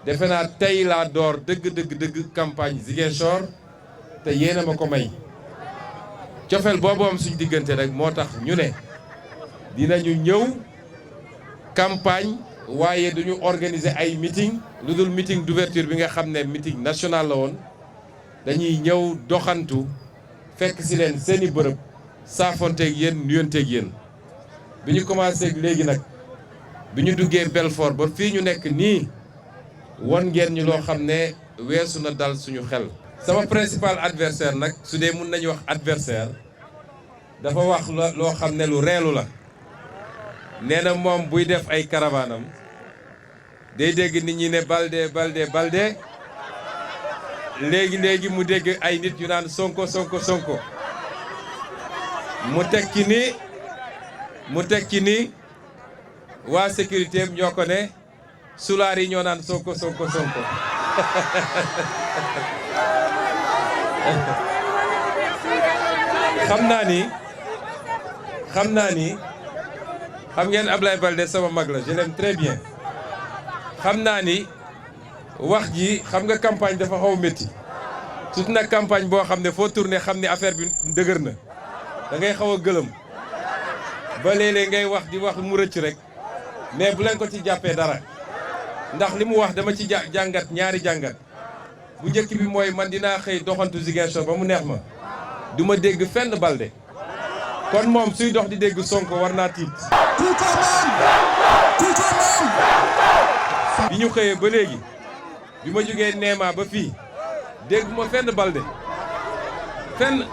defe naa tey laa door dëgg campagne Ziguinchor te yéen a ma ko may cofeel boobu am suñu diggante rek moo tax ñu ne dinañu ñëw campagne waaye duñu organiser ay meeting lu dul meeting d'ouverture bi nga xam ne meeting national la woon dañuy ñëw doxantu fekk si leen seeni bërëb saafonteeg yéen nuyonteeg yéen bi ñu commencé léegi nag bi ñu duggee Belfort ba fii ñu nekk nii won ngeen ñu loo xam ne weesu na dal suñu xel. sama principal adversaire nag su dee mun nañu wax adversaire dafa wax loo xam ne lu reelu la nee na moom buy def ay caravanam day dégg nit ñi ne Balde léegi mu dégg ay nit yu naan Sonko mu teg ci ni waa sécurité am ñoo ko ne sulaar yi ñoo naan Sonko xam naa ni xam ngeen Ablaye Balde sama mag la je l'aime très bien xam naa ni wax ji xam nga campagne dafa xaw métti surtout nag campagne boo xam ne foo tourné xam ne affaire bi dëgër na da ngay xaw a gëlëm ba léeg-léeg ngay wax di wax mu rëcc rek mais bu leen ko ci jàppee dara ndax li mu wax dama ci jàngat ñaari jàngat bu njëkk bi mooy man dinaa xëy doxantu Ziguinchor ba mu neex ma du ma dégg fenn Balde kon moom suy dox di dégg Sonko war naa tiit. bi ñu xëyee ba léegi bi ma jógee Néma ba fii dégg ma fenn Balde fenn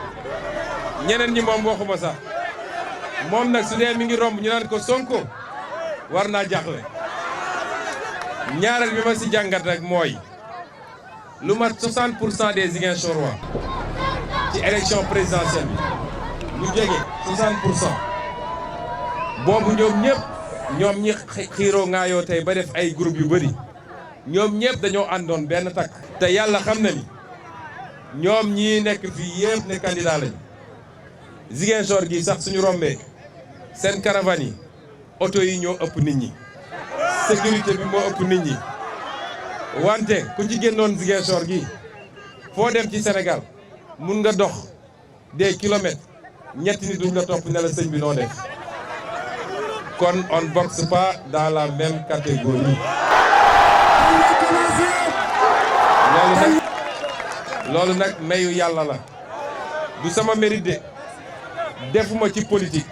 ñeneen ñi moom waxuma sax moom nag su dee mi ngi romb ñu naan ko Sonko war naa jaaxle ñaareel bi ma si jàngat rek mooy lu mat 60% des Ziguinchorois ci élection présidentielle bi lu jege 60% boobu ñoom ñi xiiroo ngaayoo tey ba def ay groupe yu bëri ñoom ñëpp dañoo àndoon benn takk. te yàlla xam na ni ñoom ñii nekk fii yëpp ne candidat lañu Ziguinchor gi sax suñu rombee seen caravane yi oto yi ñoo ëpp nit ñi sécurité bi moo ëpp nit ñi wante ku ci génnoon Ziguinchor gi foo dem ci Sénégal mun nga dox des kilomètres ñetti nit duñ la topp ne la sëñ bi noo def kon on boxe pas dans la même catégorie. loolu nag mayu yàlla la du sama mérite de defuma ci politique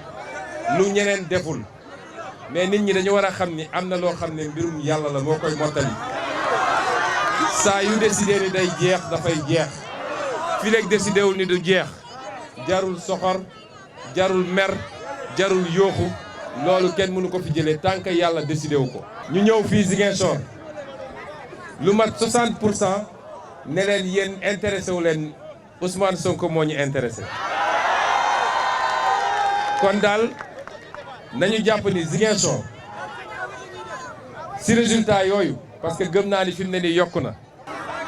lu ñeneen deful mais nit ñi dañu war a xam ni am na loo xam ne mbirum yàlla la moo koy mottali saa yu décidé ni day jeex dafay jeex fii léegi décidé wul ni du jeex jarul soxor jarul mer jarul yooxu loolu kenn mënu ko fi jëlee tant que yàlla décidé wu ko. ñu ñëw fii Ziguinchor lu mat 60% ne leen yéen intéressé wu leen Ousmane Sonko moo ñu intéressé kon daal nañu jàpp ni Ziguinchor si résultat yooyu parce que gëm naa ni fi mu ne nii yokku na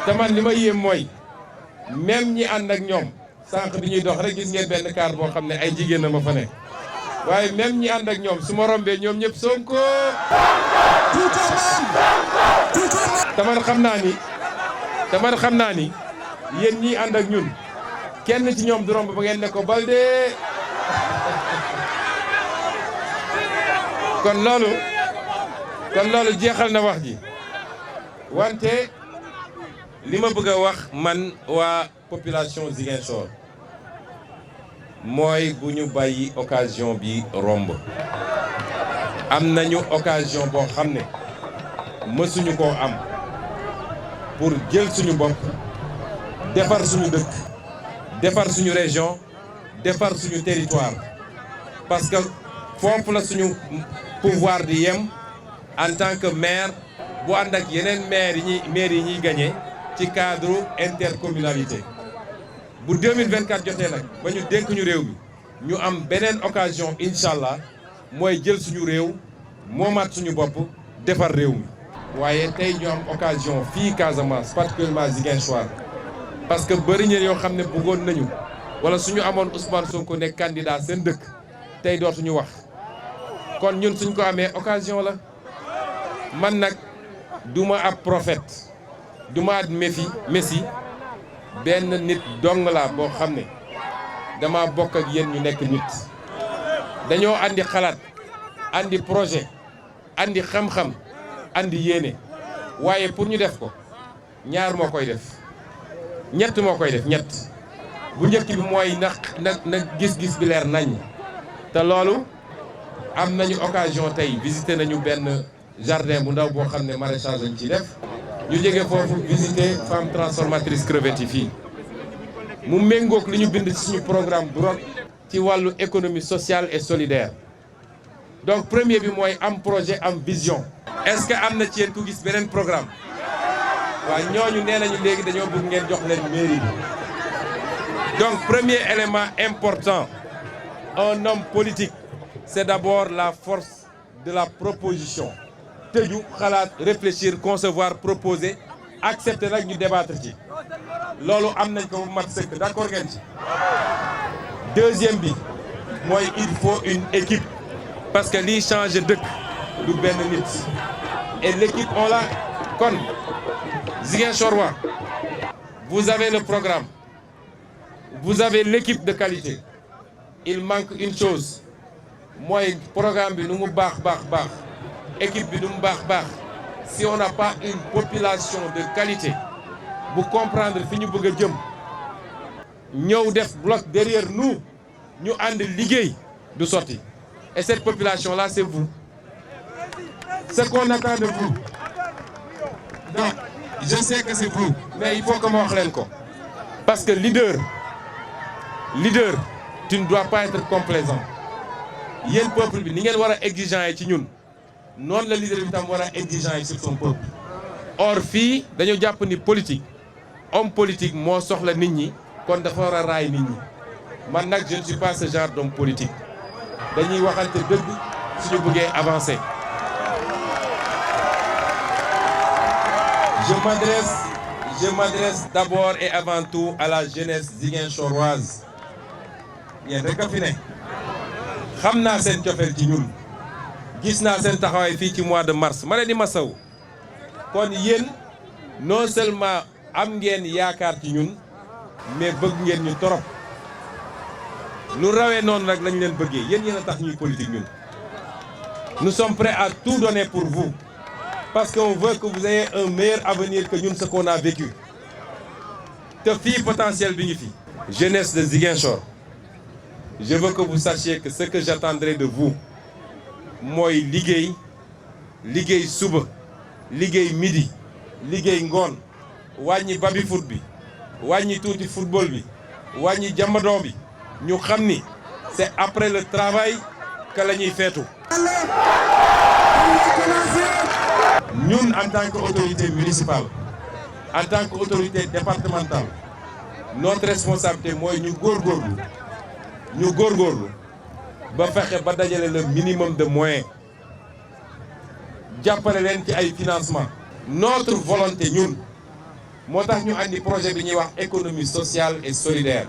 te man li ma yéem mooy même ñi ànd ak ñoom sànq bi ñuy dox rek gis ngeen benn car boo xam ne ay jigéen na ma fa nekk waaye même ñi ànd ak ñoom su ma rombee ñoom ñëpp Sonko te man xam naa ni yéen ñii ànd ak ñun kenn ci ñoom du romb ba ngeen ne ko Balde kon loolu jeexal na wax ji wante li ma bëgg a wax man waa population Ziguinchor mooy bu ñu bàyyi occasion bi romb am nañu occasion boo xam ne mësuñu koo am pour jël suñu bopp defar suñu dëkk defar suñu région defar suñu territoire parce que foofu la suñu pouvoir di yem en tant que maire bu ànd ak yeneen maire yi ñuy gagné ci cadre intercommunalité bu 2024 jotee nag ba ñu dénk ñu réew mi ñu am beneen occasion incha allah mooy jël suñu réew moomaat suñu bopp defar réew mi. waaye tey ñu am occasion fii Casamance particulièrement Ziguinchor parce que bëri na yoo xam ne bëggoon nañu wala suñu amoon Ousmane Sonko nekk candidat seen dëkk tey dootuñu wax kon ñun suñ ko amee occasion la man nag duma ab prophète duma ab messi benn nit dong la boo xam ne dama bokk ak yéen ñu nekk nit dañoo andi xalaat andi projet andi xam-xam andi yéene waaye pour ñu def ko ñaar moo koy def ñett moo koy def ñett bu njëkk bi mooy na gis-gis bi leer nañ te loolu am nañu occasion tey visiter nañu benn jardin bu ndaw boo xam ne maraîchage lañ ci def ñu jóge foofu visiter femme transformatrice crevette yi fii mu méngoog li ñu bind ci suñu programme Burok ci wàllu économie sociale et solidaire donc premier bi mooy am projet am vision. est-ce que am na ci yéen ku gis beneen programme waaw ñooñu nee nañu léegi dañoo bëgg ngeen jox leen mairie bi donc premier élément important un homme politique c'est d'abord la force de la proposition tëju xalaat réfléchir concevoir proposer accepter nag ñu débattre ci loolu am nañ ko bu mat sëkk d'accord ngeen ci. deuxième bi mooy il faut une équipe parce que liy changer dëkk du benn nit et l'équipe on l'a kon Ziguinchorois vous avez le programme vous avez l'équipe de qualité il manque une chose mooy programme bi nu mu baax équipe bi nu mu baax si on n'a pas une population de qualité bu comprendre fi ñu bëgg a jëm ñëw def bloc derrière nous ñu ànd liggéey du sotti et cette population là c'est vous ce qu'on attend de vous donc je sais que c'est vous mais il faut que ma wax leen ko parce que leader tu ne dois pas être complaisant yéen peuple bi ni ngeen war a exigeant yi ci ñun noonu la leader bi tam war a exigeant yi sur son peuple or fii dañoo jàpp ni politique homme politique moo soxla nit ñi kon dafa war a raay nit ñi man nag je ne suis pas ce genre d'homme politique dañuy waxante dëgg suñu bëggee avancer. Je m'adresse d'abord et avant tout à la jeunesse ziguinchoroise yéen rek a fi ne xam naa seen cofeel ci ñun gis naa seen taxawaay fii ci mois de mars ma leen di masaw kon yéen non seulement am ngeen yaakaar ci ñun mais bëgg ngeen ñu torop nu rawee noonu nag lañ leen bëggee yéen a tax ñuy politique ñun nous sommes prêts à tout donner pour vous parce qu'on veut que vous ayez un meilleur avenir que ñun ce qu'on a vécu te fii potentiel bi ngi fi jeunesse de Ziguinchor je veux que vous sachiez que ce que j'attendrai de vous mooy liggéey suba liggéey midi liggéey ngoon wàññi baby foot bi wàññi tuuti football bi wàññi jamadoo bi ñu xam ni c'est après le travail que la ñuy feetu ñun en tant qu'autorité municipale en tant qu'autorité départementale notre responsabilité mooy ñu góorgóorlu ba fexe ba dajale le minimum de moyens jàppale leen ci ay financement notre volonté ñun moo tax ñu andi projet bi ñuy wax économie sociale et solidaire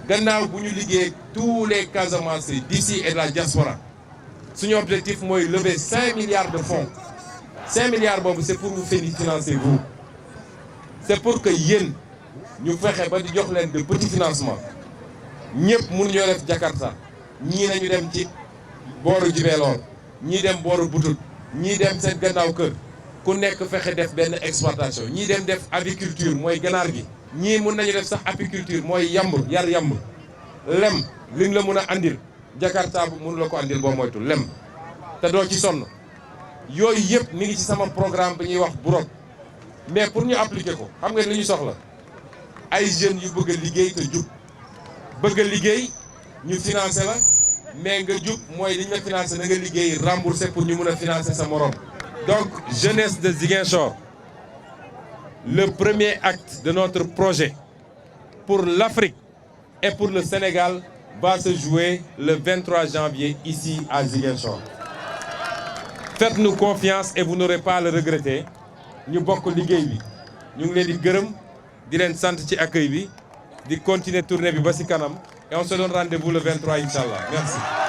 gannaaw bu ñu liggéey tous les Casamançais d'ici et de la diaspora suñu objectif mooy lever 5 milliards de fonds 5 milliards boobu c'est pour vous financer vous c'est pour que yéen ñu fexe ba di jox leen de petits financements ñëpp mun ñoo def Jakarta ñii nañu dem ci booru Jibeloor ñii dem booru Butut ñii dem seen gannaaw kër ku nekk fexe def benn exploitation ñii dem def aviculture mooy ganaar gi ñii mun nañu def sax apiculture mooy yamb yamb lem liñ la mun a andil Jakarta bu mënu la ko andil boo moytu lem te doo ci sonn yooyu yëpp mi ngi ci sama programme bi ñuy wax Burok mais pour ñu appliquer ko xam nga li ñu soxla ay jeunes yu bëgg a liggéey te jub bëgg a liggéey ñu financer la mais nga jub mooy li ñu la financer na nga liggéey rembourser pour ñu mun a financer sa morom. donc jeunesse de Ziguinchor le premier acte de notre projet pour l'Afrique et pour le Sénégal va se jouer le 23 janvier ici à Ziguinchor. Faites-nous confiance et vous n'aurez pas à le regretter ñu bokk liggéey bi ñu ngi leen di gërëm di leen sant ci accueil bi di continuer tournée bi ba ci kanam et on se donne rendez-vous le 23 inchallah merci.